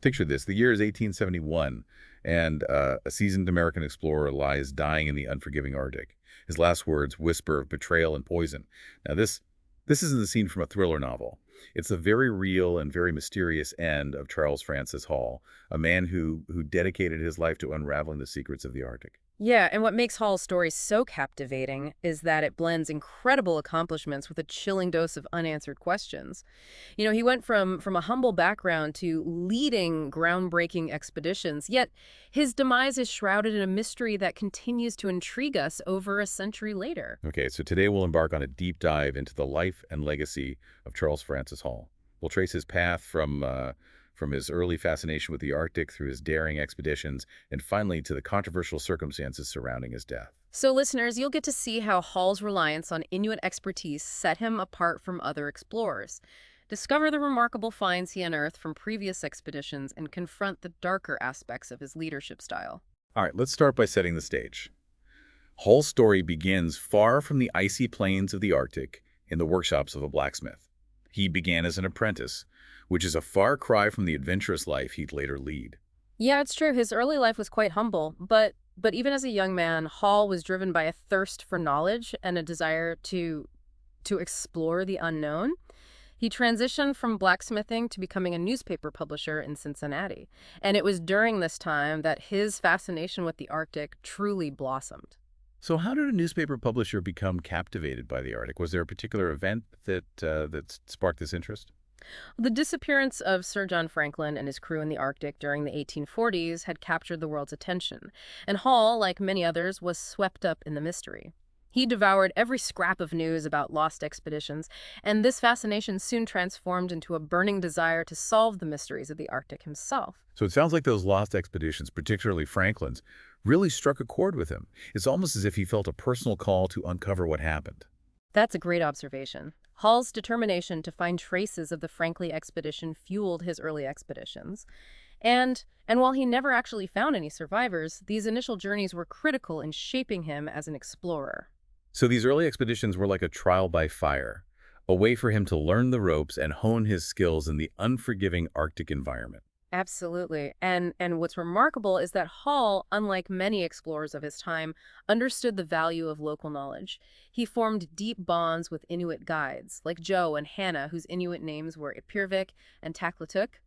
Picture this. The year is 1871, and a seasoned American explorer lies dying in the unforgiving Arctic. His last words whisper of betrayal and poison. Now, this isn't a scene from a thriller novel. It's the very real and very mysterious end of Charles Francis Hall, a man who dedicated his life to unraveling the secrets of the Arctic. Yeah, and what makes Hall's story so captivating is that it blends incredible accomplishments with a chilling dose of unanswered questions. He went from a humble background to leading groundbreaking expeditions, yet his demise is shrouded in a mystery that continues to intrigue us over a century later. Okay, so today we'll embark on a deep dive into the life and legacy of Charles Francis Hall. We'll trace his path from his early fascination with the Arctic through his daring expeditions and finally to the controversial circumstances surrounding his death. So, listeners, you'll get to see how Hall's reliance on Inuit expertise set him apart from other explorers. Discover the remarkable finds he unearthed from previous expeditions and confront the darker aspects of his leadership style. All right, let's start by setting the stage. Hall's story begins far from the icy plains of the Arctic in the workshops of a blacksmith. He began as an apprentice, which is a far cry from the adventurous life he'd later lead. Yeah, it's true. His early life was quite humble, but even as a young man, Hall was driven by a thirst for knowledge and a desire to explore the unknown. He transitioned from blacksmithing to becoming a newspaper publisher in Cincinnati, and it was during this time that his fascination with the Arctic truly blossomed. So how did a newspaper publisher become captivated by the Arctic? Was there a particular event that sparked this interest? The disappearance of Sir John Franklin and his crew in the Arctic during the 1840s had captured the world's attention, and Hall, like many others, was swept up in the mystery. He devoured every scrap of news about lost expeditions, and this fascination soon transformed into a burning desire to solve the mysteries of the Arctic himself. So it sounds like those lost expeditions, particularly Franklin's, really struck a chord with him. It's almost as if he felt a personal call to uncover what happened. That's a great observation. Hall's determination to find traces of the Franklin expedition fueled his early expeditions. And while he never actually found any survivors, these initial journeys were critical in shaping him as an explorer. So these early expeditions were like a trial by fire, a way for him to learn the ropes and hone his skills in the unforgiving Arctic environment. Absolutely. And what's remarkable is that Hall, unlike many explorers of his time, understood the value of local knowledge. He formed deep bonds with Inuit guides, like Joe and Hannah, whose Inuit names were Ipirvik and Taklatuk.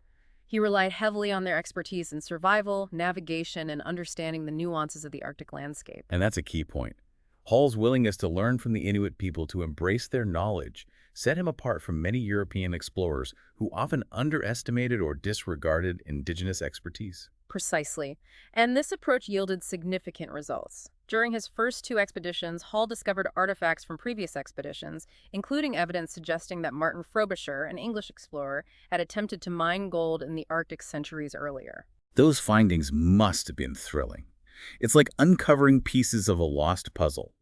He relied heavily on their expertise in survival, navigation, and understanding the nuances of the Arctic landscape. And that's a key point. Hall's willingness to learn from the Inuit people to embrace their knowledge set him apart from many European explorers who often underestimated or disregarded indigenous expertise. Precisely. And this approach yielded significant results. During his first two expeditions, Hall discovered artifacts from previous expeditions, including evidence suggesting that Martin Frobisher, an English explorer, had attempted to mine gold in the Arctic centuries earlier. Those findings must have been thrilling. It's like uncovering pieces of a lost puzzle,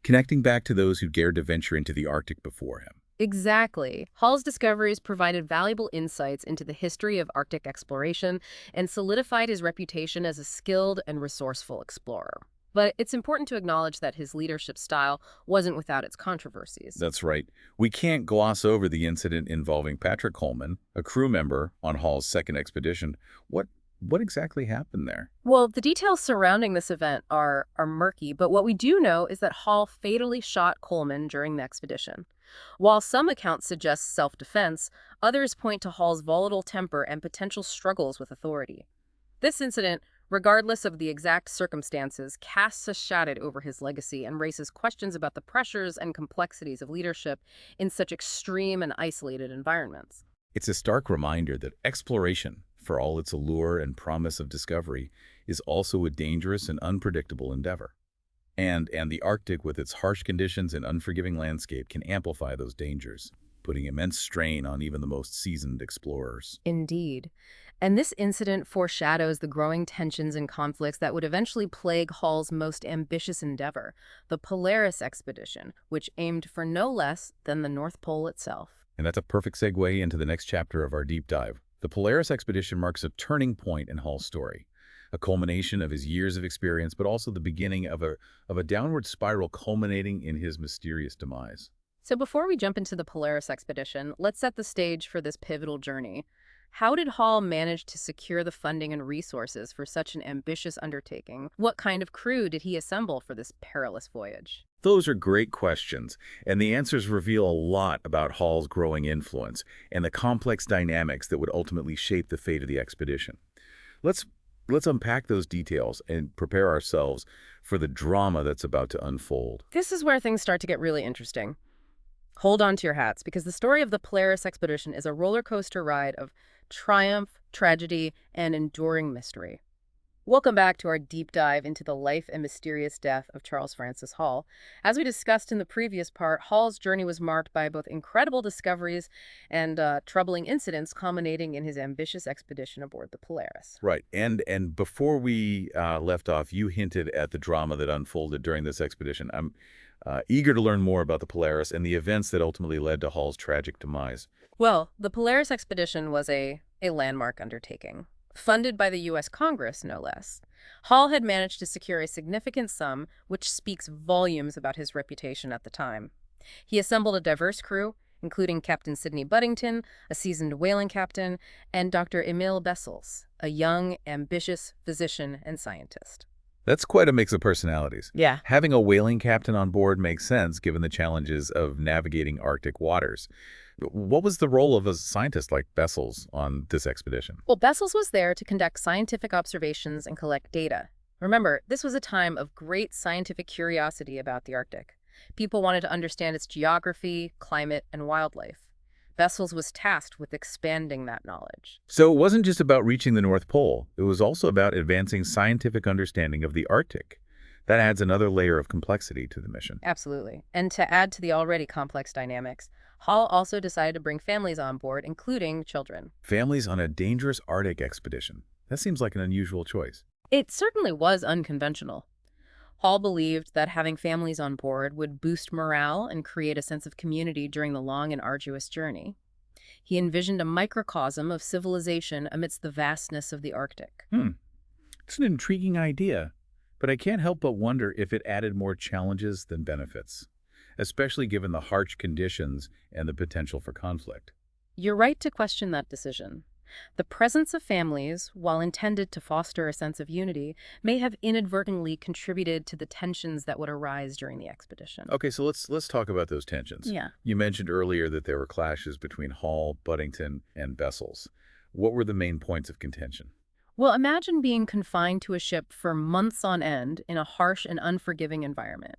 connecting back to those who dared to venture into the Arctic before him. Exactly. Hall's discoveries provided valuable insights into the history of Arctic exploration and solidified his reputation as a skilled and resourceful explorer. But it's important to acknowledge that his leadership style wasn't without its controversies. That's right. We can't gloss over the incident involving Patrick Coleman, a crew member on Hall's second expedition. What exactly happened there? Well, the details surrounding this event are murky, but what we do know is that Hall fatally shot Coleman during the expedition. While some accounts suggest self-defense, others point to Hall's volatile temper and potential struggles with authority. This incident, regardless of the exact circumstances, casts a shadow over his legacy and raises questions about the pressures and complexities of leadership in such extreme and isolated environments. It's a stark reminder that exploration, for all its allure and promise of discovery, is also a dangerous and unpredictable endeavor. And the Arctic, with its harsh conditions and unforgiving landscape, can amplify those dangers, putting immense strain on even the most seasoned explorers. Indeed. And this incident foreshadows the growing tensions and conflicts that would eventually plague Hall's most ambitious endeavor, the Polaris expedition, which aimed for no less than the North Pole itself. And that's a perfect segue into the next chapter of our deep dive. The Polaris expedition marks a turning point in Hall's story, a culmination of his years of experience, but also the beginning of a downward spiral culminating in his mysterious demise. So before we jump into the Polaris expedition, let's set the stage for this pivotal journey. How did Hall manage to secure the funding and resources for such an ambitious undertaking? What kind of crew did he assemble for this perilous voyage? Those are great questions, and the answers reveal a lot about Hall's growing influence and the complex dynamics that would ultimately shape the fate of the expedition. Let's let's unpack those details and prepare ourselves for the drama that's about to unfold. This is where things start to get really interesting. Hold on to your hats, because the story of the Polaris expedition is a roller coaster ride of triumph, tragedy, and enduring mystery. Welcome back to our deep dive into the life and mysterious death of Charles Francis Hall. As we discussed in the previous part, Hall's journey was marked by both incredible discoveries and troubling incidents culminating in his ambitious expedition aboard the Polaris. Right, and before we left off, you hinted at the drama that unfolded during this expedition. I'm eager to learn more about the Polaris and the events that ultimately led to Hall's tragic demise. Well, the Polaris expedition was a landmark undertaking. Funded by the U.S. Congress, no less. Hall had managed to secure a significant sum, which speaks volumes about his reputation at the time. He assembled a diverse crew, including Captain Sidney Buddington, a seasoned whaling captain, and Dr. Emil Bessels, a young, ambitious physician and scientist. That's quite a mix of personalities. Yeah. Having a whaling captain on board makes sense given the challenges of navigating Arctic waters. What was the role of a scientist like Bessels on this expedition? Well, Bessels was there to conduct scientific observations and collect data. Remember, this was a time of great scientific curiosity about the Arctic. People wanted to understand its geography, climate, and wildlife. Bessels was tasked with expanding that knowledge. So it wasn't just about reaching the North Pole. It was also about advancing scientific understanding of the Arctic. That adds another layer of complexity to the mission. Absolutely. And to add to the already complex dynamics, Hall also decided to bring families on board, including children. Families on a dangerous Arctic expedition. That seems like an unusual choice. It certainly was unconventional. Hall believed that having families on board would boost morale and create a sense of community during the long and arduous journey. He envisioned a microcosm of civilization amidst the vastness of the Arctic. It's an intriguing idea, but I can't help but wonder if it added more challenges than benefits, especially given the harsh conditions and the potential for conflict. You're right to question that decision. The presence of families, while intended to foster a sense of unity, may have inadvertently contributed to the tensions that would arise during the expedition. Okay, so let's talk about those tensions. Yeah. You mentioned earlier that there were clashes between Hall, Buddington, and Bessels. What were the main points of contention? Well, imagine being confined to a ship for months on end in a harsh and unforgiving environment.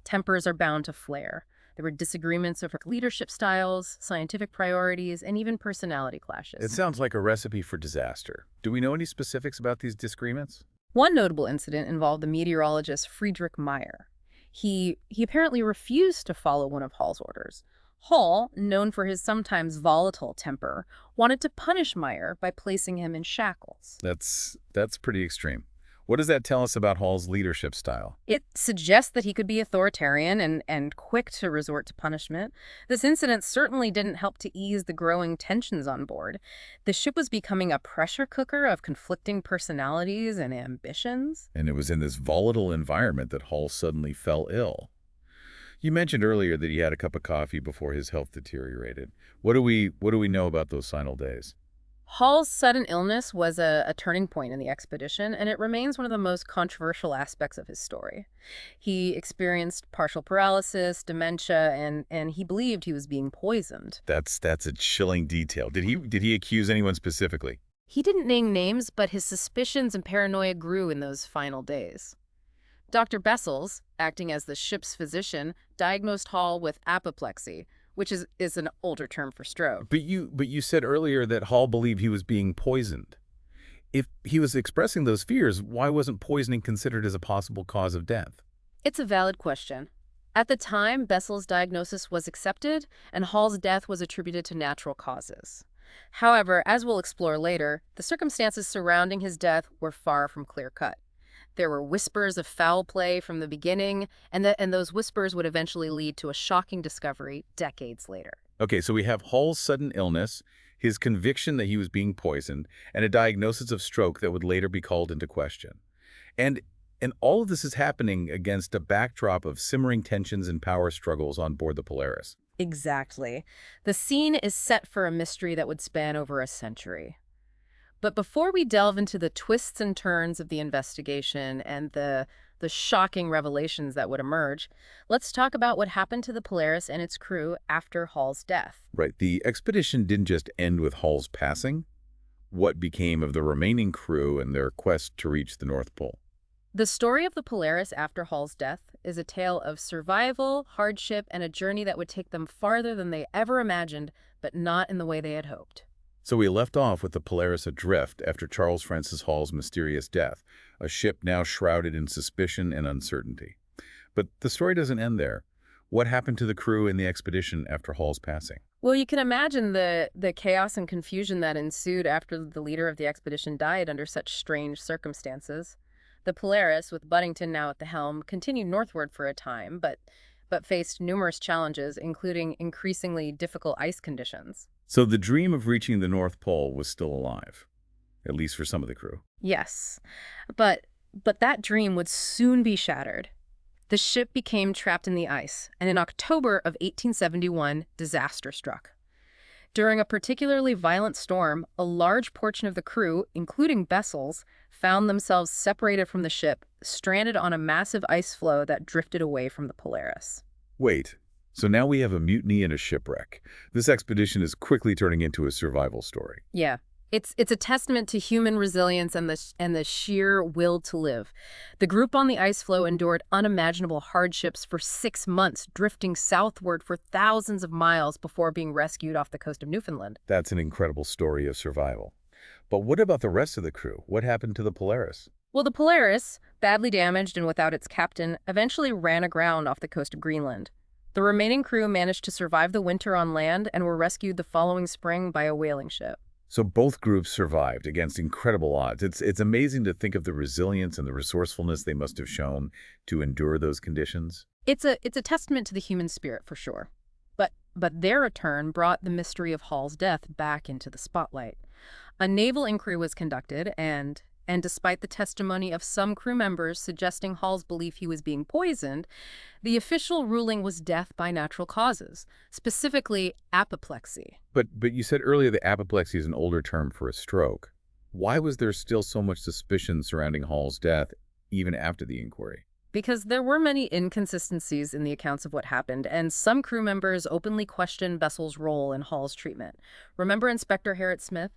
Tempers are bound to flare. There were disagreements over leadership styles, scientific priorities, and even personality clashes. It sounds like a recipe for disaster. Do we know any specifics about these disagreements? One notable incident involved the meteorologist Friedrich Meyer. He apparently refused to follow one of Hall's orders. Hall, known for his sometimes volatile temper, wanted to punish Meyer by placing him in shackles. That's pretty extreme. What does that tell us about Hall's leadership style? It suggests that he could be authoritarian and quick to resort to punishment. This incident certainly didn't help to ease the growing tensions on board. The ship was becoming a pressure cooker of conflicting personalities and ambitions. And it was in this volatile environment that Hall suddenly fell ill. You mentioned earlier that he had a cup of coffee before his health deteriorated. What do we know about those final days? Hall's sudden illness was a turning point in the expedition, and it remains one of the most controversial aspects of his story. He experienced partial paralysis, dementia, and he believed he was being poisoned. That's a chilling detail. Did he accuse anyone specifically? He didn't name names, but his suspicions and paranoia grew in those final days. Dr. Bessels, acting as the ship's physician, diagnosed Hall with apoplexy, which is an older term for stroke. But you said earlier that Hall believed he was being poisoned. If he was expressing those fears, why wasn't poisoning considered as a possible cause of death? It's a valid question. At the time, Bessels' diagnosis was accepted, and Hall's death was attributed to natural causes. However, as we'll explore later, the circumstances surrounding his death were far from clear-cut. There were whispers of foul play from the beginning, and those whispers would eventually lead to a shocking discovery decades later. Okay, so we have Hall's sudden illness, his conviction that he was being poisoned, and a diagnosis of stroke that would later be called into question. And all of this is happening against a backdrop of simmering tensions and power struggles on board the Polaris. Exactly. The scene is set for a mystery that would span over a century. But before we delve into the twists and turns of the investigation and the shocking revelations that would emerge, let's talk about what happened to the Polaris and its crew after Hall's death. Right. The expedition didn't just end with Hall's passing. What became of the remaining crew and their quest to reach the North Pole? The story of the Polaris after Hall's death is a tale of survival, hardship, and a journey that would take them farther than they ever imagined, but not in the way they had hoped. So we left off with the Polaris adrift after Charles Francis Hall's mysterious death, a ship now shrouded in suspicion and uncertainty. But the story doesn't end there. What happened to the crew and the expedition after Hall's passing? Well, you can imagine the chaos and confusion that ensued after the leader of the expedition died under such strange circumstances. The Polaris, with Buddington now at the helm, continued northward for a time, but faced numerous challenges, including increasingly difficult ice conditions. So the dream of reaching the North Pole was still alive, at least for some of the crew. Yes, but that dream would soon be shattered. The ship became trapped in the ice, and in October of 1871, disaster struck. During a particularly violent storm, a large portion of the crew, including Bessels, found themselves separated from the ship, stranded on a massive ice floe that drifted away from the Polaris. Wait, so now we have a mutiny and a shipwreck. This expedition is quickly turning into a survival story. Yeah. It's a testament to human resilience and the sheer will to live. The group on the ice floe endured unimaginable hardships for 6 months, drifting southward for thousands of miles before being rescued off the coast of Newfoundland. That's an incredible story of survival. But what about the rest of the crew? What happened to the Polaris? Well, the Polaris, badly damaged and without its captain, eventually ran aground off the coast of Greenland. The remaining crew managed to survive the winter on land and were rescued the following spring by a whaling ship. So both groups survived against incredible odds. It's amazing to think of the resilience and the resourcefulness they must have shown to endure those conditions. It's a testament to the human spirit for sure. But their return brought the mystery of Hall's death back into the spotlight. A naval inquiry was conducted, and despite the testimony of some crew members suggesting Hall's belief he was being poisoned, the official ruling was death by natural causes, specifically apoplexy. But you said earlier that apoplexy is an older term for a stroke. Why was there still so much suspicion surrounding Hall's death even after the inquiry? Because there were many inconsistencies in the accounts of what happened, and some crew members openly questioned Bessel's role in Hall's treatment. Remember Inspector Harriet Smith?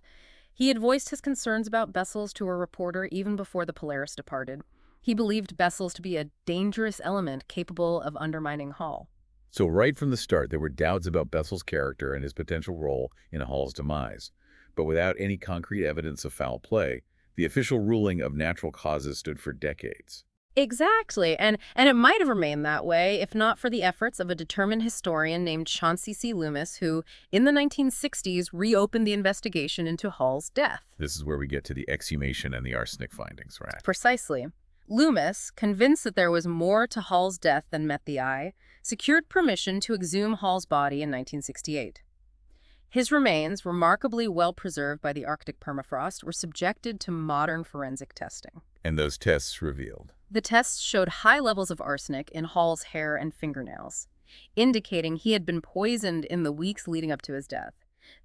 He had voiced his concerns about Bessels to a reporter even before the Polaris departed. He believed Bessels to be a dangerous element capable of undermining Hall. So right from the start, there were doubts about Bessel's character and his potential role in Hall's demise. But without any concrete evidence of foul play, the official ruling of natural causes stood for decades. Exactly, and it might have remained that way if not for the efforts of a determined historian named Chauncey C. Loomis, who, in the 1960s, reopened the investigation into Hall's death. This is where we get to the exhumation and the arsenic findings, right? Precisely. Loomis, convinced that there was more to Hall's death than met the eye, secured permission to exhume Hall's body in 1968. His remains, remarkably well preserved by the Arctic permafrost, were subjected to modern forensic testing. And those tests revealed. The tests showed high levels of arsenic in Hall's hair and fingernails, indicating he had been poisoned in the weeks leading up to his death.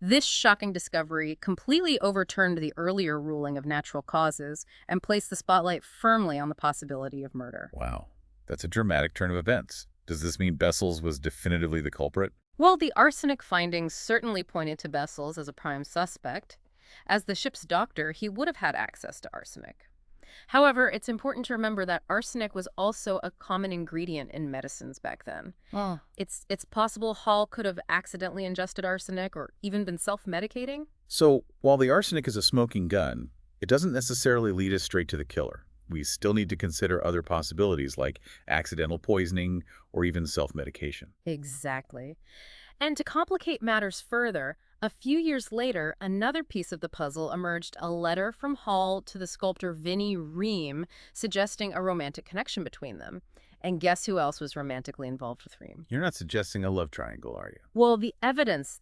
This shocking discovery completely overturned the earlier ruling of natural causes and placed the spotlight firmly on the possibility of murder. Wow, that's a dramatic turn of events. Does this mean Bessels was definitively the culprit? Well, the arsenic findings certainly pointed to Bessels as a prime suspect. As the ship's doctor, he would have had access to arsenic. However, it's important to remember that arsenic was also a common ingredient in medicines back then. Oh. It's possible Hall could have accidentally ingested arsenic or even been self-medicating. So, while the arsenic is a smoking gun, it doesn't necessarily lead us straight to the killer. We still need to consider other possibilities like accidental poisoning or even self-medication. Exactly. And to complicate matters further, a few years later, another piece of the puzzle emerged: a letter from Hall to the sculptor Vinnie Ream suggesting a romantic connection between them. And guess who else was romantically involved with Ream? You're not suggesting a love triangle, are you? Well, the evidence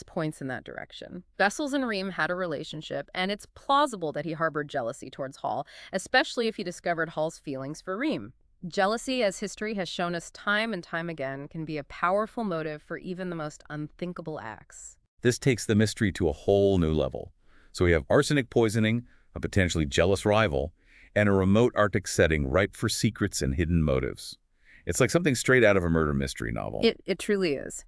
points in that direction. Bessels and Ream had a relationship, and it's plausible that he harbored jealousy towards Hall, especially if he discovered Hall's feelings for Ream. Jealousy, as history has shown us time and time again, can be a powerful motive for even the most unthinkable acts. This takes the mystery to a whole new level. So we have arsenic poisoning, a potentially jealous rival, and a remote Arctic setting ripe for secrets and hidden motives. It's like something straight out of a murder mystery novel. It truly is.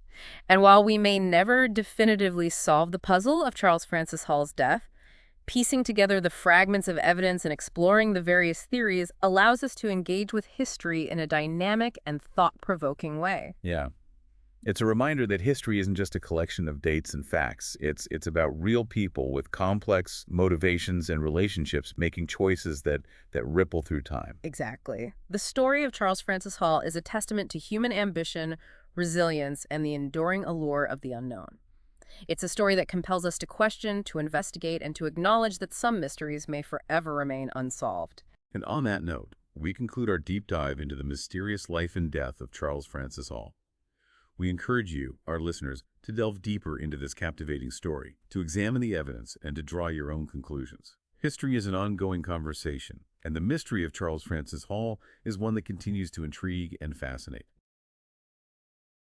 And while we may never definitively solve the puzzle of Charles Francis Hall's death, piecing together the fragments of evidence and exploring the various theories allows us to engage with history in a dynamic and thought-provoking way. Yeah. It's a reminder that history isn't just a collection of dates and facts. It's about real people with complex motivations and relationships making choices that ripple through time. Exactly. The story of Charles Francis Hall is a testament to human ambition, resilience, and the enduring allure of the unknown. It's a story that compels us to question, to investigate, and to acknowledge that some mysteries may forever remain unsolved. And on that note, we conclude our deep dive into the mysterious life and death of Charles Francis Hall. We encourage you, our listeners, to delve deeper into this captivating story, to examine the evidence, and to draw your own conclusions. History is an ongoing conversation, and the mystery of Charles Francis Hall is one that continues to intrigue and fascinate.